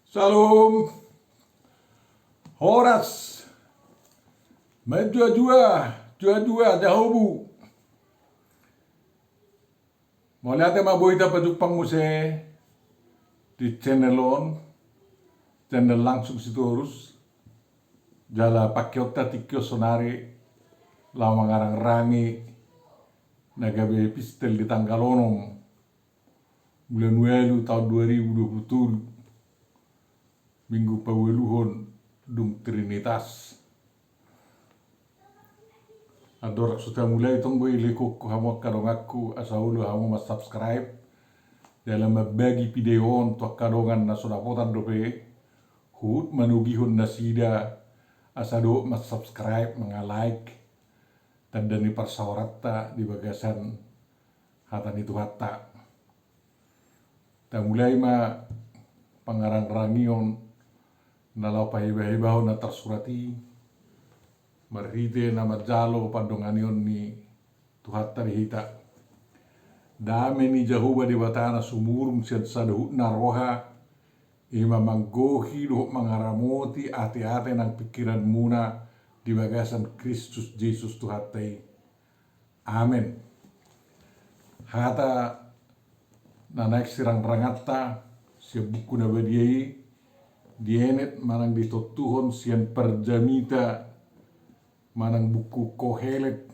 Shalom, Horas, jua-jua, jahobu. Moliate maboita pajupang mo di channel langsung sitorus. Jala pakiota tikyo sonari lawang arang rangi nagabe epistel di Tanggalonong bulan Welu tahun 2027 Minggu Paweluhon dung Trinitas. Adorak sudah mulai tunggu iliko ko hamo kadong aku asaulo hamo mas subscribe dalam membagi video untuk kadongan na sodapotan dope hut manugihon na sida asado mas subscribe mga like tanda ni parsawarata di bagasan hatan itu hatta. Ta mulai ma pangarang rangion nalau pahiba-hibaho na tersurati marhite na majalo pandonganion ni tuhat tarihita dame ni jahuba di batana sumurum siat sadahut naroha ima manggohi doh mangaramoti ate-ate nang pikiran muna di bagasan Kristus Yesus tuhatai. Amen. Hata na naik sirang rangata siap buku na badiai dienet manang ditotuhon sian perjamita manang buku Kohelet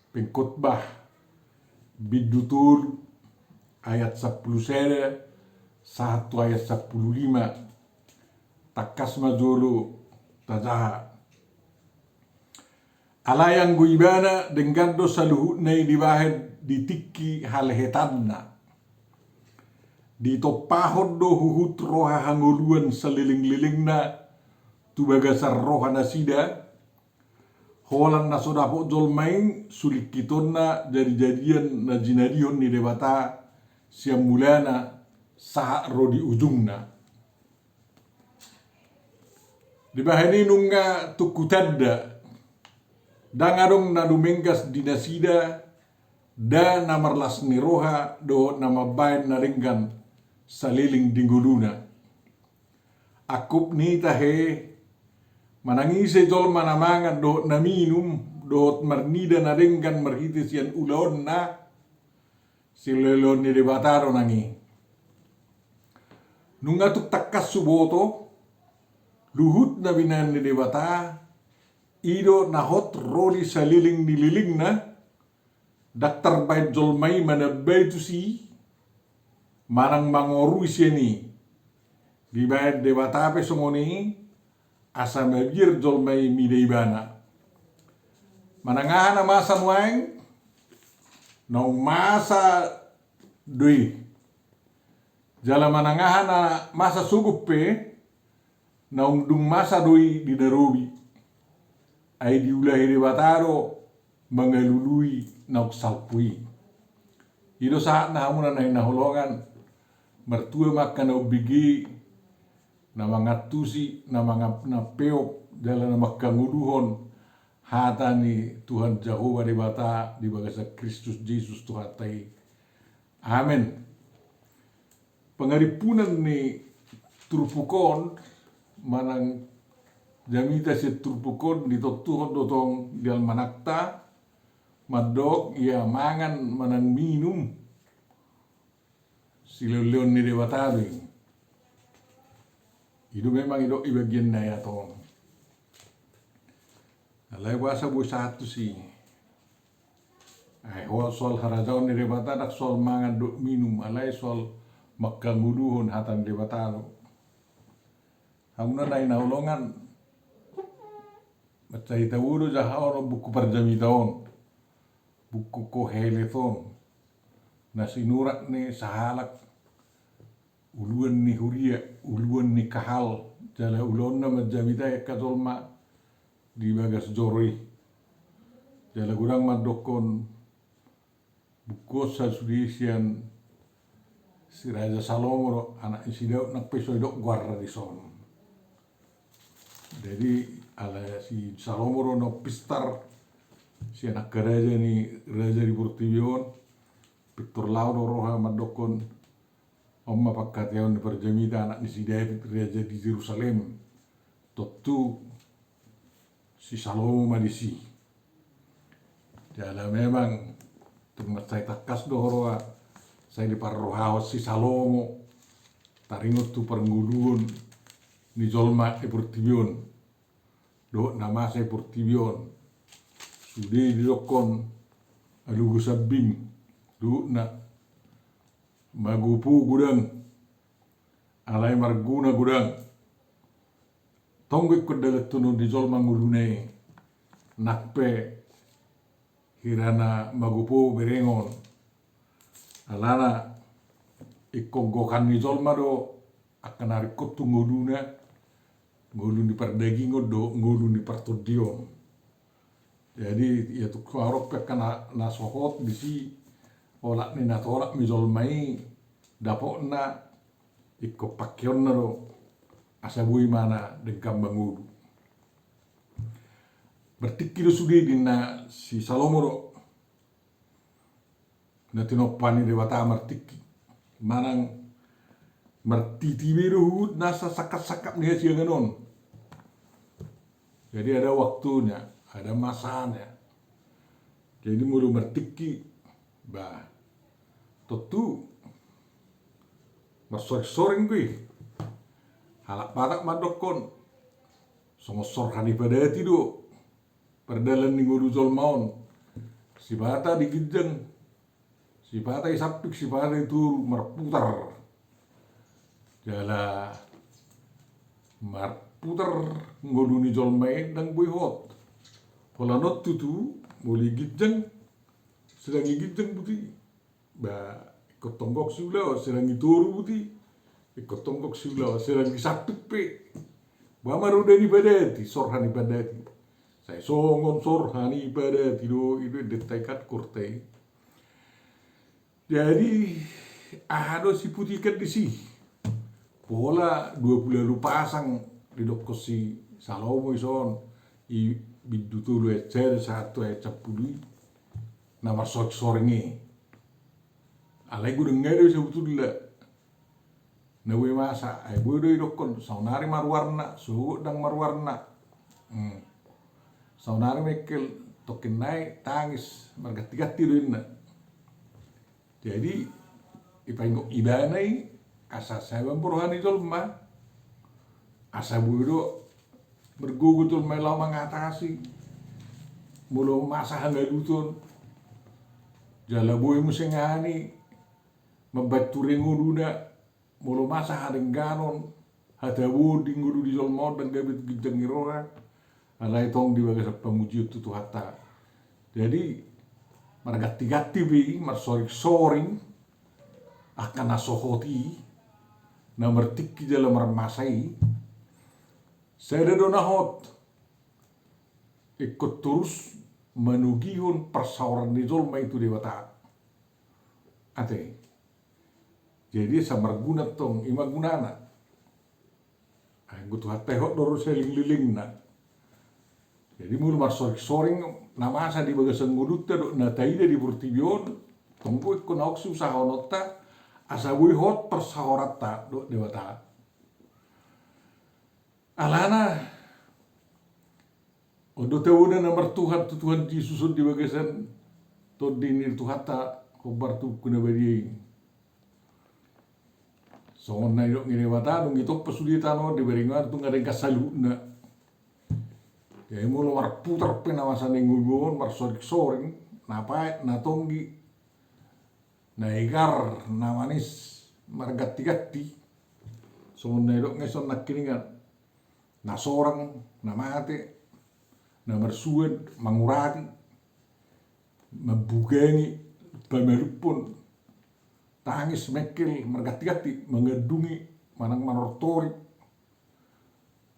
pengkhotbah bidutul ayat 10 1 ayat 15 takas majolo tajaha alayang guibana dengan dosa luhut nei dibahed ditiki halehetanna di topahon do huhut roha hangoluan seliling-lilingna tu bagasar roha nasida holan na sodapok jolmain sulik kitonna jadi-jadian na jinadion ni debata siam mulana sahak ro di ujungna di bahani nunga tukutadda dangadong na dumenggas dinasida da namarlas ni roha do nama bayan na ringgan saliling dingguluna akup ni tahe manangise jol manamangan do naminum do marnida na ringgan marhiti sian ulon na silelon ni debataro nangi nunga tuk takas suboto luhut na binan ni debata ido nahot roli saliling nililing na daktar bait jolmai mana baitu si manang mangoru sieni di bait debata pe songoni asa mabir jolmai mideibana manangana masa nuang no masa doi jala manangana masa sugupe na dung masa doi di darobi ai diulahi debataro mangalului na salpui ido saat na hamuna na hinaholongan mertua makan obigi na mangatusi na na peok dalam makanguduhon hatani Tuhan Jehovah debata di bagasa Kristus Yesus tuhatai. Amen. Pengaripunan ni turpukon manang jamita si turpukon ditotuhon dotong dial manakta madok ia mangan manang minum sileleon ni dewatabi itu memang itu bagian daya tong alai bahasa bu satu sih ai hol sol harajaon ni dewata dak sol mangan dok minum alai sol makkanguduhon hatan dewataro hamuna dai naulongan macai tawuru jahao buku perjamitaon buku Koheleton nasinurak ni sahalak uluan ni huria uluan ni kahal jala ulonna majamita ekatolma di bagas joroi jala gurang madokon buku sasudisian si Raja Salomo anak isidaw nakpesoidok guarra di son jadi ala si Salomo no pistar si anak raja ni raja di Portivion Victor Lauro roha madokon Omma pakkateon di perjamita anak ni si David raja di Yerusalem. Totu si Salomo madisi. Jala memang tumat saya takas dohroa saya di parrohawas si Salomo taringot tu pernguluon ni jolma e portibion do nama saya portibion sude di dokon alugu sabbing do na magupu gudang alai marguna gudang tonggek kodalat tunu di jolma ngulune nakpe hirana magupu berengon alana ikogokan ni jolma do akan arikot tu nguluna ngulun di perdagingon do ngulun di partodion. Jadi ya tu kwarok pekana nasohot bisi olak ni natolak mi jolmai dapok na iko pakyon na do asabui mana dengkam bangudu. Bertikir sudah dina si Salomo do na tinopani dewata martiki manang martiti biru nasa sakap-sakap nih sianganon. Jadi ada waktunya, ada masanya. Jadi mulu martiki bah tentu marsor-soring gue halak patak madokon songosor hani pada tido perdalan ning ngulu jolmaon si bata digijeng si bata isapik si bata itu marputar jala marputar ngulu ni jolmai dang buihot pola not tutu muli gijeng sedang gijeng buti ba ikut tonggok siulau sedang ituru buti ikut tonggok siulau sedang isapik pe bama ruda ni badati sorhani badati saya songon sorhani badati do itu detaikat kurtai. Jadi ada si putih kat di si pola 20 lalu pasang di dok si Salomo ison i bidu tulu ecer satu ecapului nama sok sorengi alai gue dengar itu sebetulnya nawe masa ai gue do dokon saunari marwarna suhu dang marwarna saunari mekel token naik tangis margati-gati do inna. Jadi ipaingok ibanai asa saya rohani jolma asa budo bergugu jolma lama ngatasi mulo masa hangalutun jala boy musengani mabature nguduna mulo masa hadengganon hadawu di ngudu di jolma dan gabit gijeng irora alai tong di bagas pamuji tutu hatta. Jadi margati-gati bi marsoring-soring akan asohoti na mertiki dalam marmasai saya donahot ikut terus menugihun persauran di jolma itu dewata ate jadi samarguna tong imagunana anggutu hatehot doru seling-liling na jadi mulu marsoring-soring namasa di bagasan ngudut na taida di Portibion tongku ikut nauksu sahonota asabui hot persahorata do dewata alana odo tewuda nomor Tuhan Yesus di bagasan to dinir tuhata kobar tu kuna bari songon na dok ngene wata dong itu pesuditano di beringan tu ngadeng kasaluna ya mulo marputar penawasan ngulgon marsoring-soring napai natonggi naigar namanis margati-gati songon na dok ngeson nakiringan nasorang namate namarsuan mangurati mabugengi pamerupun tangis mekel margati-gati mengedungi manang manortori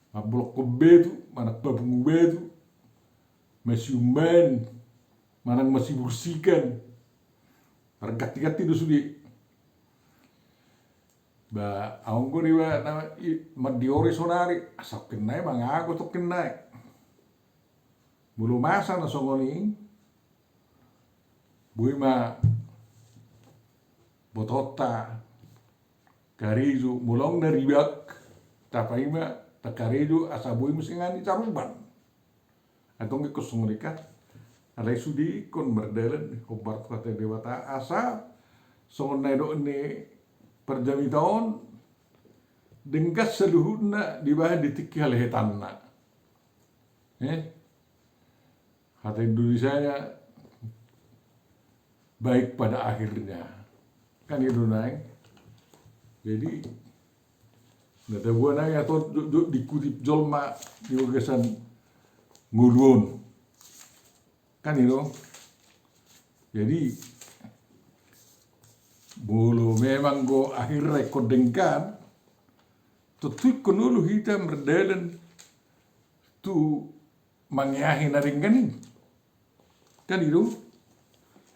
mablok kebetu manak babungu betu masih umban manang masih bersihkan margati-gati do sudi ba awang ko riwa na madiori sonari asak kenai mangago to kenai bulu masa na songoni buima botota karejo mulong dari bak tapaima takarejo asabui musingani caruban atong ikut mereka alai sudi kon berdalan kobar kata dewata asa sonai do ne perjami tahun dengkas seluhurna di bawah ditikki oleh tanah kata Indonesia baik pada akhirnya kan itu naik. Jadi nada buana ya to dikutip jolma di wagasan ngulun kan itu. Jadi bolo memang go akhir rekod dengkan tutup konulu hitam berdalan tu mangyahin naringganin kan itu.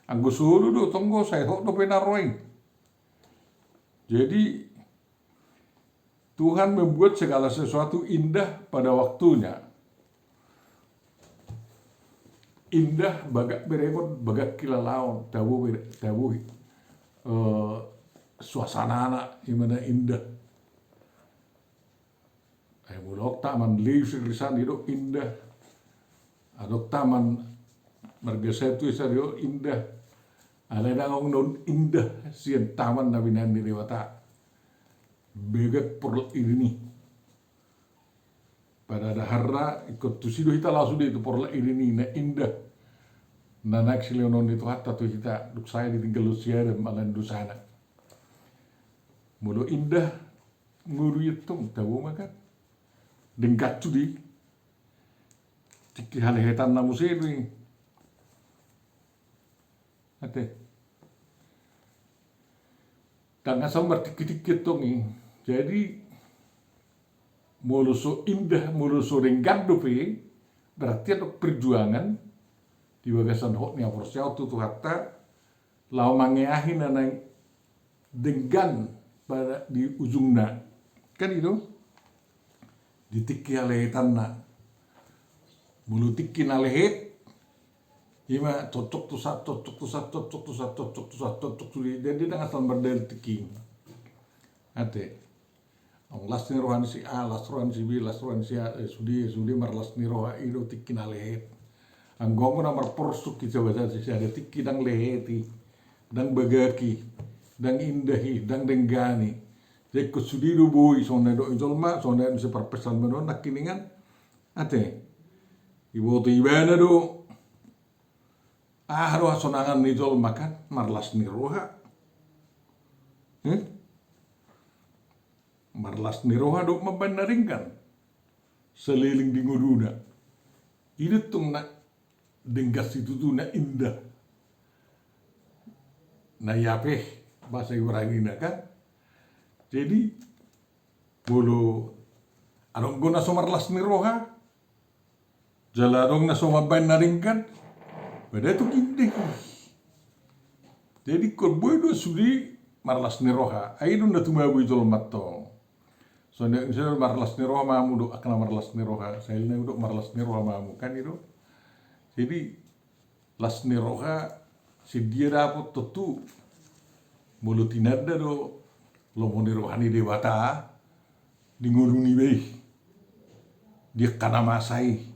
Anggo solo do tonggo saya hok do penaroin. Jadi Tuhan membuat segala sesuatu indah pada waktunya. Indah bagak berebot bagak kilalaon tabu suasana anak gimana indah. Mulok taman liu sirisan itu indah. Adok taman margasetu isario indah. Alai dangong non indah sian taman nabi nandi dewata begak porl ini pada daharra ikut tusido hita langsung itu porl ini na indah nanak sileonon itu hatta tu hita duk saya ditinggal lusia dan malan dusana mulu indah nguru itu tahu makan dengkat cudi tiki halehetan namu sini ate dan asal bertikit-tikit tongi jadi muluso indah muluso dengkat dope berarti ada perjuangan di wagasan hoknya porsiau tu hatta lau mangeahin nanang denggan pada di ujungnya kan itu ditiki alehetan na mulu tiki nalehet ima cocok tu sat cocok tu sat cocok tu sat cocok tu sat cocok tu jadi dengan asal berdel tiki ate ong las ni rohan si A las rohan si B las rohan si A sudi marlas ni roha ido tiki nalehet anggong na marporsuk kita baca si ada tiki dang leheti dang bagaki dang indahi dang denggani jadi kusudiru boy sonda do injolma sonda bisa perpesan menon nak kiningan ate ibu tu ibana do roha sonangan ni jol makan marlas ni roha marlas ni roha do mabandaringkan seliling di nguduna itu tuh nak denggas itu tuh nak indah na yapeh bahasa Ibrani kan jadi bolo anong guna so marlas ni roha jalarong na so mabandaringkan pada itu gini. Jadi korboy do sudi marlas ni roha. Aidun na tumaboy jol matto. So ne marlas ni roha mamu do akna marlas ni roha. Saya na do marlas ni roha mamu kan itu. Jadi las ni roha si dia dapat tutu mulutinada do lomo ni rohani dewata di nguruni bei. Dia kana masai.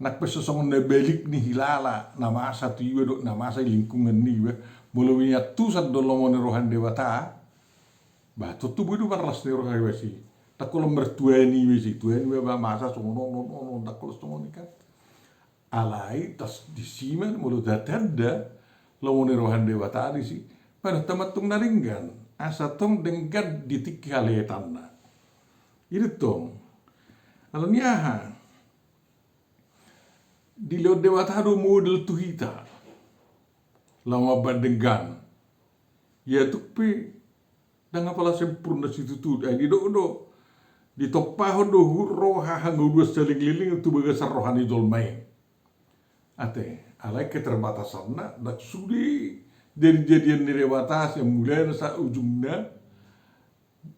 Nak pesosongon na belik ni hilala nama asa tu iwe do nama asa lingkungan ni iwe bolo winya tu sad do lomo ni rohan dewata ba tu budu marlas ni rohan iwe si takolo mertuani iwe si tuani iwe ba masa songono no takolo songono kan alai tas disiman mulu datanda lomo ni rohan dewata di si pada tamatung naringgan asa tong denggan ditik haletanna itu tong alanya di lewat dewata do model tu hita lama bandenggan ya tupi dengan pala sempurna situ tu di do di topah do roha hanggo dua saling liling itu bagasar rohani dolmai ate alai keterbatasan na dak sudi dari jadian ni dewata yang mulai sa ujungnya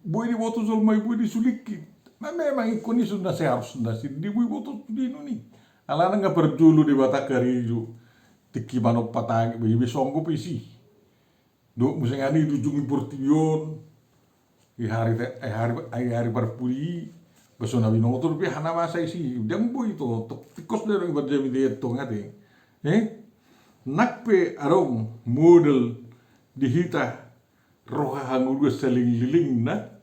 boy di boto dolmai boy di sulikit memang ikoni sudah seharusnya sih di boy boto di nuni alana nga perjulu di bata kariju tiki manok patang ibi songko pisi do musengani dujungi portion hari parpuli baso na binoto pe hana masa isi dembo itu tikos dari berjami dia to ngate nakpe arong model dihita roha hangulu saling liling na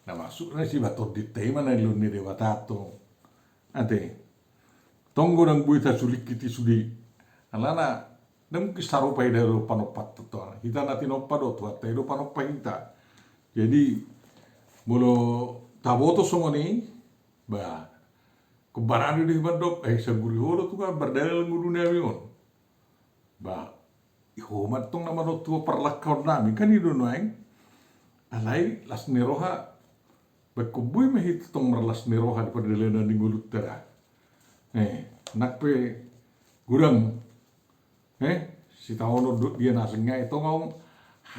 masuk na si bato di tema na ilun ni dewatato ate tonggo nang buita sulik kiti sudi alana dam kisaro pai dero panopat to kita nati no pado to ate do panopat kita jadi bolo taboto songoni ba kebarani di bandok saburi holo tu kan berdalal ngudunya mion ba ihomat tong nama tua perlakon nami kan itu noeng alai las neroha bakubui mehit tong merlas neroha di perdalana di ngulut tera nakpe gurang si tahono dia nasengnya itu ngom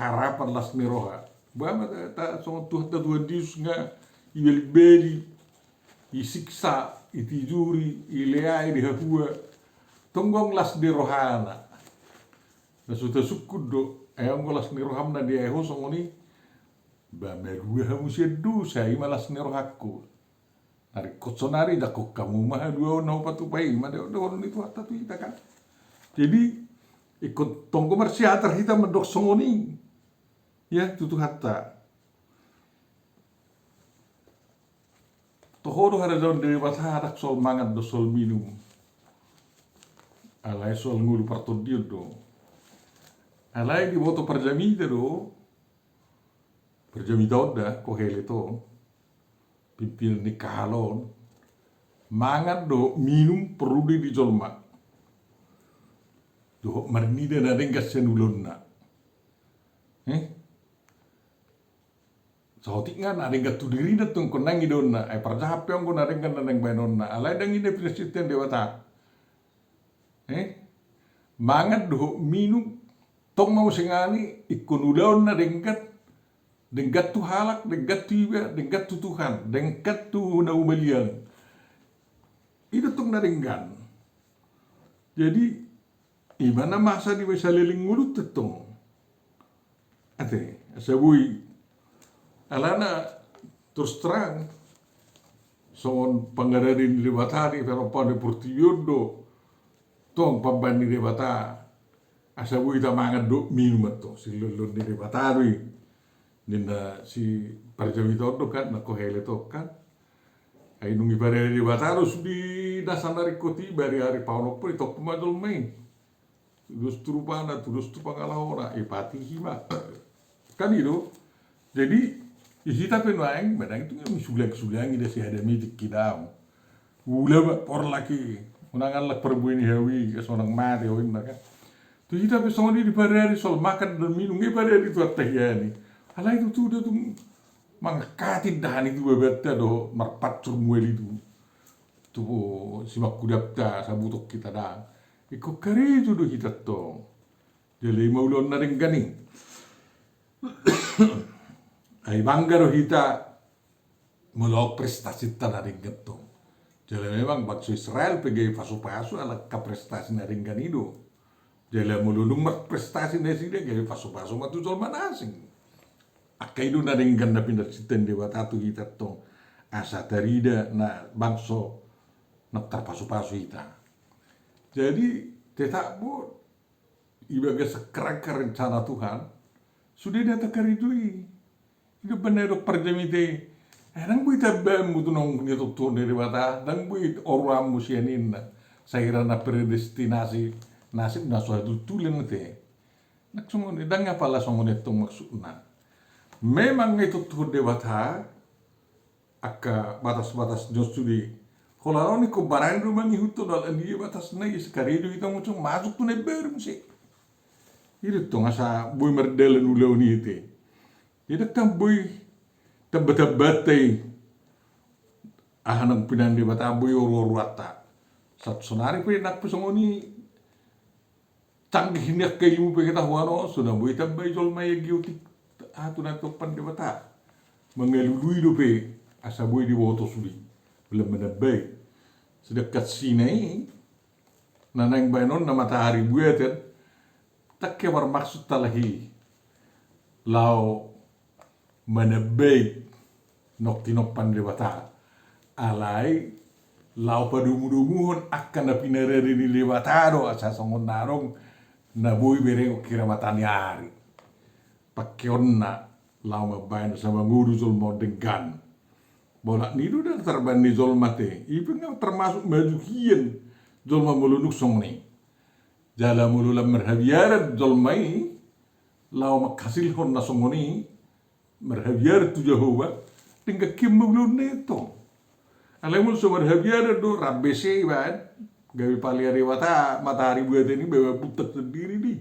harapan las neroha ba ta so tuh tuan dius nga ibeli isiksa itijuri ileai di hahua tonggong las di rohana na suta sukud do ayang golas ni rohamna di eho songoni ba merua hamusia du sai malas ni rohakku ari kotsonari da kok kamu mah dua no patu pai ma do itu hatta tu ita kan jadi ikut tonggo marsiatar kita mendok songoni ya tutu hatta tohoro hara daun dari hadak sol mangat do sol minum alai sol ngulu partodio do alai di boto perjamita do perjamita oda kohele to pimpil ni kalon mangat do minum perlu di jolma do marnida na dengas senulonna Sautik nga na ringa tudiri na tong konang idon na ay parjahape ang na ringa na nang banon na alay dang ina presiden dewata mangat do minum tong mau singani ikunulaon na dengkat tu halak dengkat tu iba dengkat tu Tuhan dengkat tu na umalian itu tong na ringgan jadi imana masa di wasaliling mulut tetong ate sabui alana terus terang songon pangadarin di batari pero pande portiodo tong pambani di bata asabu ita mangat do minum to si lulun di batari nina si parjamito kan na kohele to kan ay nungi pare di bataro sudi dasanari koti bari hari pauno pri to pumadol main tulus turupana tulus tu pangalahora ipati hima kan itu jadi Isita penuaeng badang itu yang sulang-sulang ida si hadami dikidam. Ula por laki unangan lak perbuini hawi ke sonang mati hawi mereka. Tu kita pesoni di parari sol makan dan minum ngi parari tu atayani. Ala itu tu dia tu mangkatin dahan itu bebeta do marpat curmuel itu. Tu simak kudapta sabutok kita dah. Iko kare itu do kita to. Jadi maulon naring ganing. Ay banggaro hita mulok prestasi tanaring getto. Jadi memang bakso Israel pergi pasu-pasu ala ka prestasi naring ganido. Jadi mulunung mat prestasi nasi dia gaya pasu-pasu matu jol manasing. Akaido naring ganda pindah siten dewa tatu hita tong asa tarida na bangso naktar pasu-pasu hita. Jadi tetak bu ibaga sekerak rencana Tuhan sudah dia takaridui. Itu benar perjamite. Nang buit abam buto nong nitutur dari bata. Nang buit orang musianin na. Saya na predestinasi nasib na suatu tulen te. Naksungon idang nga pala songon itong maksud na. Memang itu tur de bata. Aka batas-batas Diyos studi. Kalau ni ko barang rumang ihuto dal andi batas na iskarido itong muncung masuk tu na berum si. Itu to nga sa buy merdelan ulaw ni ite. Ida tamboy tabat-tabatay ahanang pinandi bataboy oro-orwata. Sat sonari pa inak pasongoni canggih niyak kayo mo pa kitahuano sudah boy tabay jol may giutik ato na topan di bata. Mangaluluy do pe asaboy di woto suli. Belum menabay. Sedekat sinay nanang banon na matahari buetet tak kewar maksud talahi lao manabay nok tinopan de bata alai lau padumudumuhon akan na pinarere ni lebatado asa songon narong na boy bereng kira matani ari pakyon na lau mabayan sama nguru zolmo dengan bola nidu dan terban ni zolmate ipin nga termasuk majukian zolma mulunuk song ni jala mululam merhabiarat zolmai lau makasil hon na songoni merhabiarat tu Jehovah tinggal kim mulun neto alemul sumber habiarat do rabese ban gawe paliari wata matahari buat ini bawa butek sendiri nih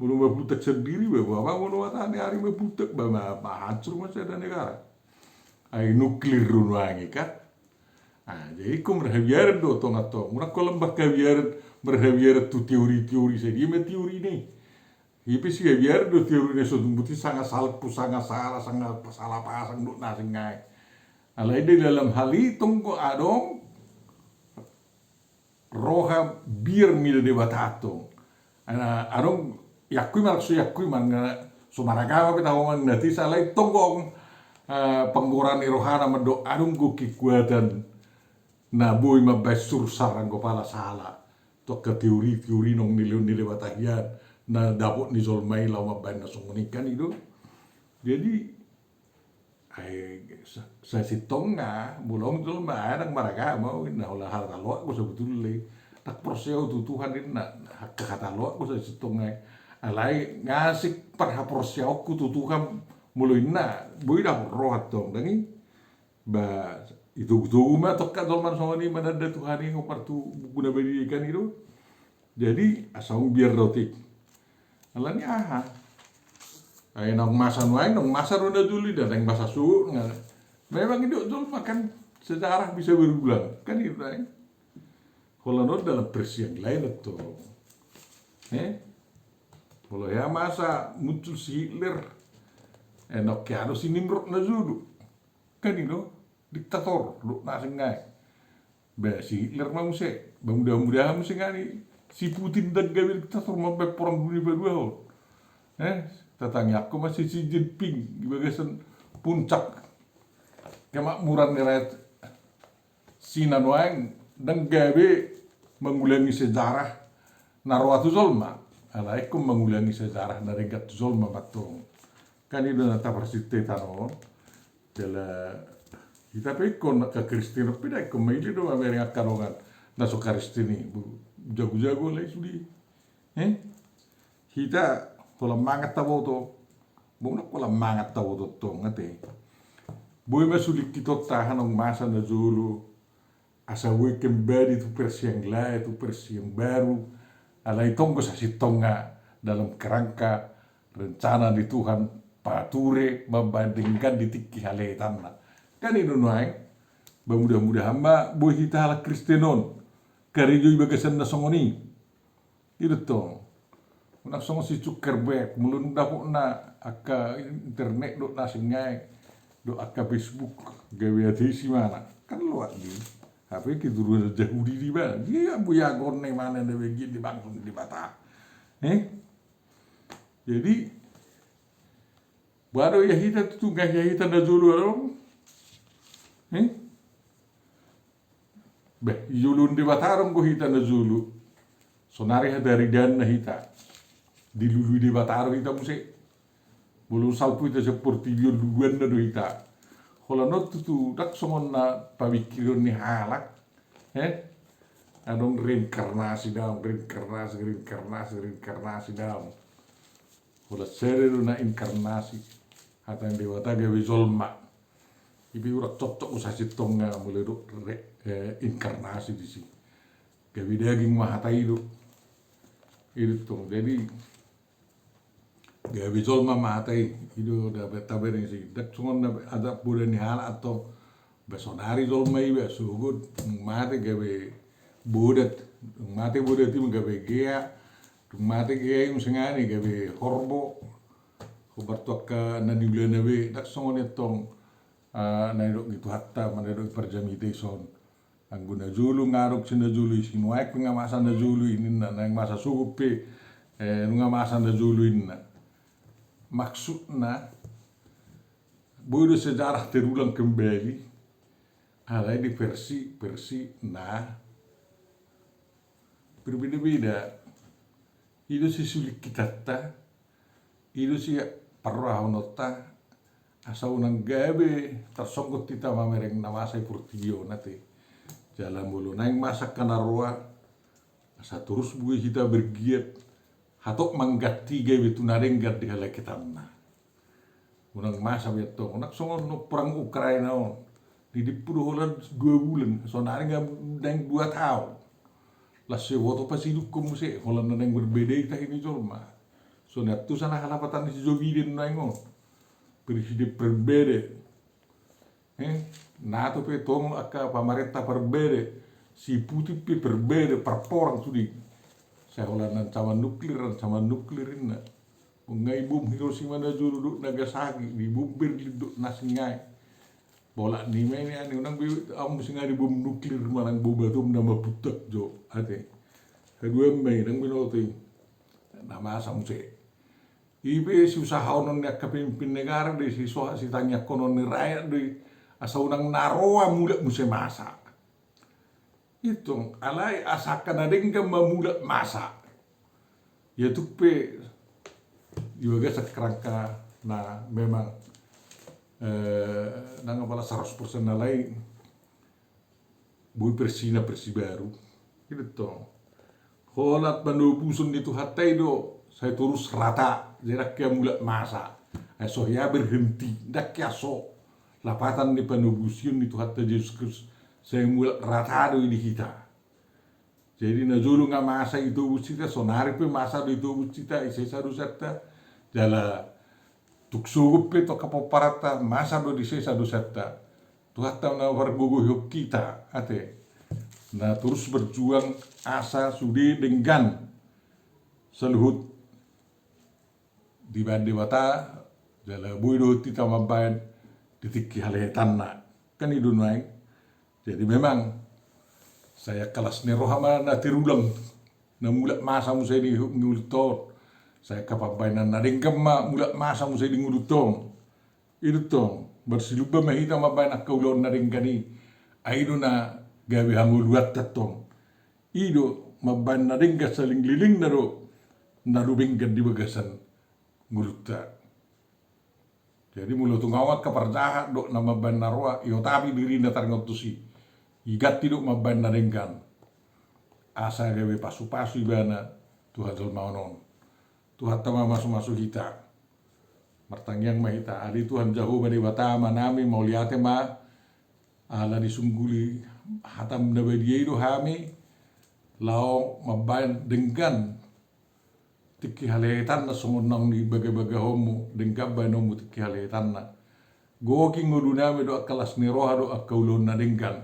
belum butek sendiri bawa apa mau wata hari butek bawa hancur masa ada negara ay nuklir runuangi kan jadi kum berhabiarat do tong atau murah kalau lembah berhabiarat tu teori-teori saya dia teori nih Ipi sih biar do teori ini sudah sangat salah salah pasang do nasi ngai. Alai di dalam hal itu ko adong roha bir mil de batato. Ana adong yakui man sumaragawa pitawangan nanti salai tonggong penggoran rohana mendo adong go kekuatan na boy mabasur sarang ko pala sala. To ke teori nong nile batahian na dapot ni zolmai lama ban na sungunikan itu. Jadi saya sitong nga bulong dulu mah maraga mau na olah hal lo aku sebetulnya tak proseo tu Tuhan ini na kata lo aku saya sitong nga alai ngasik parha proseo ku tu Tuhan mulai na boy dah rohat dong dangi ba itu mah tokka zolman songoni mana ada Tuhan ini ngopartu guna berikan itu jadi asal biar rotik alani aha ay nang masan wae nang masa ronda juli dan yang bahasa suhu memang itu makan sejarah bisa berulang kan itu kalau dalam versi yang lain itu kalau ya masa muncul si Hitler enak ya si Nimrod na Zulu kan itu diktator lu nasengai si Hitler mah musik mudah-mudahan musik ngani si Putin dan gawe diktator sampai perang dunia kedua tetangga aku masih si Jinping di bagian puncak kemakmuran rakyat Sinan waeng dan gawe mengulangi sejarah narwatu zolma alaikum mengulangi sejarah dari gat zolma batung kan itu nata persite tano jala kita pekon ke Kristen pida ko maili do Amerika karongan na so Kristeni jago-jago lai sudi kita kalau mangat tahu tu, bukan kalau mangat tahu tu ngate. Boy masulik kita tahan ng masa na Zulu, asa we kembali tu versi yang lain, tu versi yang baru. Alai tonggo sa sitonga dalam kerangka rencana di Tuhan pature membandingkan di tiki haletan na. Kan itu nuai, mudah-mudahan mbak boy kita ala Kristenon, karijo bagasan na songoni. Itu tuh. Nak song si Zuckerberg mulun dapuk na aka internet do na singai do aka Facebook gawe ati si mana kan luat di HP kita dulu jauh di ba dia buya gonne mana de begi di bangkung di bata jadi baru ya hita tu gak ya hita na dulu dong yulun di batarong ko hita na Zulu sonari dari dan na hita di lulu di bataro kita musik bulu salpu itu seperti dia duluan na do hita kalau not tu tak songon na pamikiron ni halak adong reinkarnasi dalam reinkarnasi dalam kalau seru na inkarnasi hata yang dewata gawe zolma ibi urak cocok usah sitonga mulai do inkarnasi di sini gawe daging mah hata itu tuh jadi gawe zolma matai itu dapat tabar yang sih dak sungon ada bulan ni hal atau besonari zolma iba sugud mate gawe budat itu gawe gea mate gea yung sengani gawe horbo kubartok ka nani bulan nabe dak sungon itong naidok gitu hatta manidok perjamitation ang guna Zulu ngarok sina Zulu sinuai pengamasan na Zulu ini na yang masa sugup nungamasan na Zulu ini maksudna Bodo sejarah terulang kembali, ada di versi nah berbeda-beda. Itu si sulit kita ta, itu si parah nota, asal unang gabe tersongkot kita mamereng nama saya Portio nanti jalan bulu naik masak kanarua, asa terus bui kita bergiat, hatok manggati gabe tunarenggat di halai kita na. Unang masa beto, unak songon no perang Ukraina on, di 2 bulan, so nari nggak deng 2 tahun. Lasih woto pasti dukung se, holan neng berbeda kita ini cuma. So tu sana halapatan si Joe Biden nengon, presiden berbeda. NATO pe tong aka pemerintah berbeda, si Putin pe berbeda, perporang sudi. Saya holan sama nuklir ini. Ngai bom Hiroshima na juru Nagasaki di bumbir duduk nasingai bola ni ini ani unang bi am singa di bom nuklir marang boba tum nama putak jo ate kedua mai nang binoti nama samse ibe si usaha onon ya kepimpin negara di si soha si tanya konon ni rakyat di asa unang naroa muda musim masa itu alai asakan adeng mamula masa ya tupe juga sekerangka nah memang nang pala 100% na lain bui persina baru gitu holat bandobusun itu hatai do saya terus rata jerak kia mulat masa so ya berhenti dak kia so lapatan di bandobusun itu hatai Yesus Kristus saya mulat rata do di kita jadi na julu nga masa itu busita sonari pe masa do itu busita isi sarusata jala tuksugup itu kapoparata masa do di sesa do seta tuhatta na wargogo yok kita ate na terus berjuang asa sudi dengan seluhut di bande bata jala boido tita mabayan ditikki haletan na kan itu naik jadi memang saya kelas nerohama na tirulang na mulat masa musai di ngulton saya kapabainan nadeng kema mulat masa musai di ngulutong itu tong bersiluba mahita mabayan akaulon nadeng kani aido na gawe hanguluat tatong ido mabayan nadeng ka saling liling naro narubengkan di bagasan nguluta jadi mulut ngawat kaparjahat dok nama ban narwa yo tapi diri datar ngotusi igat tiduk mabayan nadeng kan asa gawe pasu-pasu ibana Tuhan maonon Tuhan tama masuk-masuk kita martangyang mahita adi Tuhan jauh bani batama nami mau liate ma ala disungguli hatam dawe dieido hami lao mabayan denggan tiki haletan na sumunang di baga-baga homo denggan banomu tiki haletan na goki ngudunami do kelas niroha do akaulon na denggan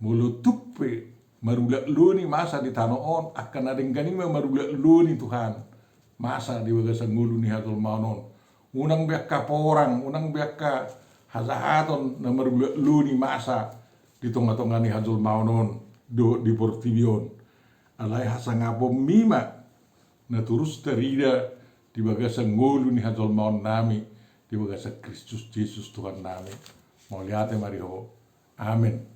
mulut tuppe marulak luni masa di tanoon akan adenggan ini marulak luni Tuhan masa di bagasan ngulu ni hatul manon unang biak kaporang unang biak ka hazahaton na marulak luni masa di tonga-tonga ni hatul manon do di Portivion alai hasangapom mima na turus terida di bagasan ngulu ni hatul manon nami di bagasan Kristus Yesus Tuhan nami mau lihat mariho amin.